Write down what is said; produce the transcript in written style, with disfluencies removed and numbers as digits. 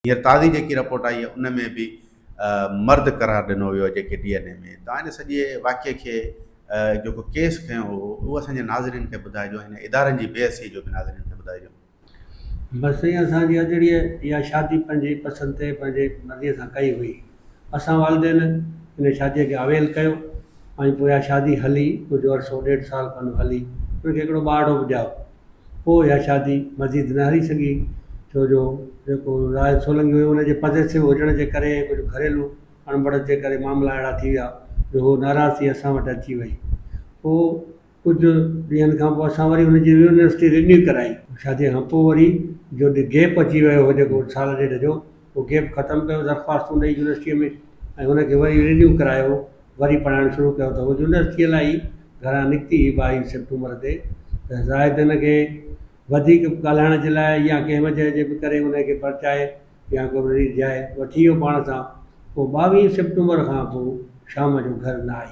हींअर ताज़ी जेकी रिपोर्ट आई आहे उन में बि मर्द करार ॾिनो वियो जेके DNA में। तव्हां इन सॼे वाक़िए खे जेको केस खयों हो उहो असांजे नाज़रीन खे ॿुधाइजो, हिन इदारनि जी बेहसी जो बि नाज़रीन खे ॿुधाइजो। बस ईअं असांजी अजड़ीअ इहा शादी पंहिंजी पसंदि ते पंहिंजे मर्ज़ीअ सां कई हुई। असां वालदेन इन शादीअ खे अवेल कयो ऐं पोइ इहा शादी हली कुझु अरसो 1.5 साल खनि हली, उनखे हिकिड़ो ॿारड़ो बि ॼाओ। पोइ इहा शादी मज़ीद न हली सघी, छो जो जेको राज सोलंकी हुयो उनजे पॉज़िटिव हुजण जे करे कुझु घरेलू अणबड़त जे करे मामला अहिड़ा थी विया जो उहो नाराज़ थी असां वटि अची वई। पोइ कुझु ॾींहंनि खां पोइ असां वरी हुनजी यूनिवर्सिटी रिन्यू कराई। शादीअ खां पोइ वरी जो गैप अची वियो हो जेको साल ॾेढ जो, उहो गैप ख़तमु कयो दरख़्वास्तूं ॾेई यूनिवर्सिटीअ में ऐं हुनखे वरी रिन्यू करायो, वरी पढ़ाइणु शुरू कयो। त उहो यूनिवर्सिटीअ लाइ घरां निकिती 22 सितंबर ते। त ज़ाहिद हिनखे वधीक ॻाल्हाइण जे लाइ या कंहिं वजह जे बि करे हुनखे परचाए या को वरी जाइ वठी वियो पाण सां। पोइ 22 सितंबर खां पोइ शाम जो घर न आई।